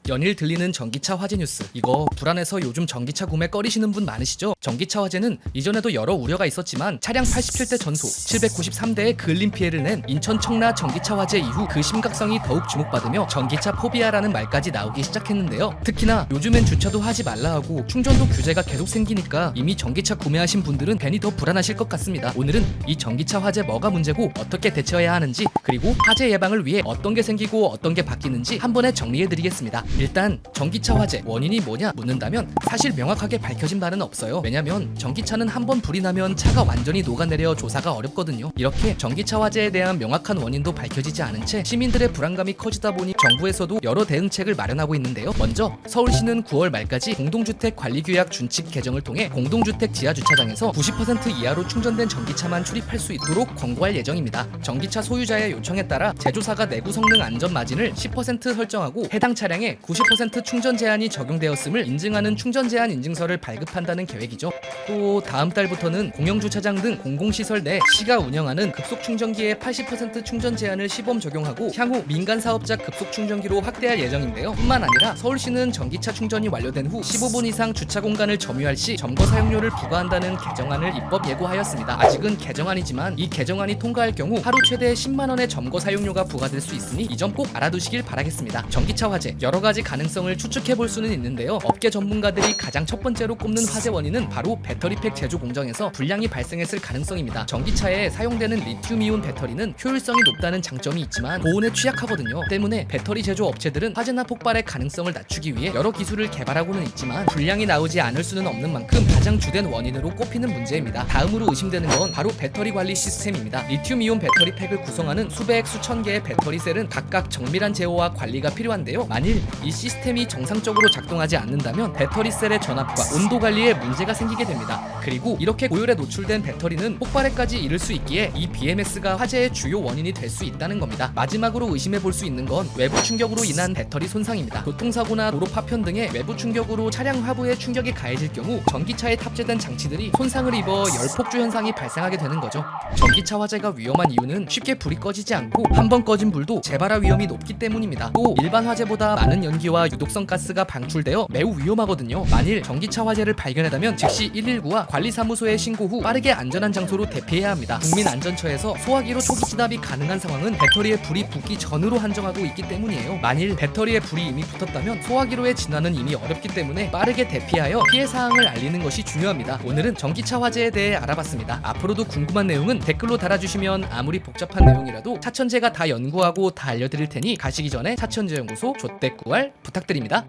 연일 들리는 전기차 화재 뉴스. 이거 불안해서 요즘 전기차 구매 꺼리시는 분 많으시죠? 전기차 화재는 이전에도 여러 우려가 있었지만 차량 87대 전소, 793대의 근린 피해를 낸 인천 청라 전기차 화재 이후 그 심각성이 더욱 주목받으며 전기차 포비아라는 말까지 나오기 시작했는데요. 특히나 요즘엔 주차도 하지 말라 하고 충전도 규제가 계속 생기니까 이미 전기차 구매하신 분들은 괜히 더 불안하실 것 같습니다. 오늘은 이 전기차 화재 뭐가 문제고 어떻게 대처해야 하는지, 그리고 화재 예방을 위해 어떤 게 생기고 어떤 게 바뀌는지 한 번에 정리해드리겠습니다. 일단 전기차 화재 원인이 뭐냐 묻는다면 사실 명확하게 밝혀진 바는 없어요. 왜냐면 전기차는 한 번 불이 나면 차가 완전히 녹아내려 조사가 어렵거든요. 이렇게 전기차 화재에 대한 명확한 원인도 밝혀지지 않은 채 시민들의 불안감이 커지다 보니 정부에서도 여러 대응책을 마련하고 있는데요. 먼저 서울시는 9월 말까지 공동주택 관리규약 준칙 개정을 통해 공동주택 지하주차장에서 90% 이하로 충전된 전기차만 출입할 수 있도록 권고할 예정입니다. 전기차 소유자의 요청에 따라 제조사가 내구 성능 안전 마진을 10% 설정하고 해당 차량에 90% 충전 제한이 적용되었음을 인증하는 충전 제한 인증서를 발급한다는 계획이죠. 또 다음 달부터는 공영주차장 등 공공시설 내 시가 운영하는 급속 충전기에 80% 충전 제한을 시범 적용하고 향후 민간 사업자 급속 충전기로 확대할 예정인데요. 뿐만 아니라 서울시는 전기차 충전이 완료된 후 15분 이상 주차 공간을 점유할 시 점거 사용료를 부과한다는 개정안을 입법 예고하였습니다. 아직은 개정안이지만 이 개정안이 통과할 경우 하루 최대 10만 원의 점거 사용료가 부과될 수 있으니 이 점 꼭 알아두시길 바라겠습니다. 전기차 화재 여러 가지 가능성을 추측해 볼 수는 있는데요. 업계 전문가들이 가장 첫 번째로 꼽는 화재 원인은 바로 배터리팩 제조 공정에서 불량이 발생했을 가능성입니다. 전기차에 사용되는 리튬이온 배터리는 효율성이 높다는 장점이 있지만 고온에 취약하거든요. 때문에 배터리 제조 업체들은 화재나 폭발의 가능성을 낮추기 위해 여러 기술을 개발하고는 있지만 불량이 나오지 않을 수는 없는 만큼 가장 주된 원인으로 꼽히는 문제입니다. 다음으로 의심되는 건 바로 배터리 관리 시스템입니다. 리튬이온 배터리 팩을 구성하는 수백 수천 개의 배터리 셀은 각각 정밀한 제어와 관리가 필요한데요. 만일 이 시스템이 정상적으로 작동하지 않는다면 배터리 셀의 전압과 온도 관리에 문제가 생기게 됩니다. 그리고 이렇게 고열에 노출된 배터리는 폭발에까지 이를 수 있기에 이 BMS가 화재의 주요 원인이 될 수 있다는 겁니다. 마지막으로 의심해 볼 수 있는 건 외부 충격으로 인한 배터리 손상입니다. 교통사고나 도로 파편 등의 외부 충격으로 차량 하부에 충격이 가해질 경우 전기차에 탑재된 장치들이 손상을 입어 열폭주 현상이 발생하게 되는 거죠. 전기차 화재가 위험한 이유는 쉽게 불이 꺼지지 않고 한 번 꺼진 불도 재발화 위험이 높기 때문입니다. 또 일반 화재보다 많은 연기와 유독성 가스가 방출되어 매우 위험하거든요. 만일 전기차 화재를 발견하다면 즉시 119와 관리사무소에 신고 후 빠르게 안전한 장소로 대피해야 합니다. 국민안전처에서 소화기로 초기 진압이 가능한 상황은 배터리에 불이 붙기 전으로 한정하고 있기 때문이에요. 만일 배터리에 불이 이미 붙었다면 소화기로의 진화는 이미 어렵기 때문에 빠르게 대피하여 피해 사항을 알리는 것이 중요합니다. 오늘은 전기차 화재에 대해 알아봤습니다. 앞으로도 궁금한 내용은 댓글로 달아주시면 아무리 복잡한 내용이라도 차천재가 다 연구하고 다 알려드릴 테니 가시기 전에 차천재연구소 조댓구알 부탁드립니다.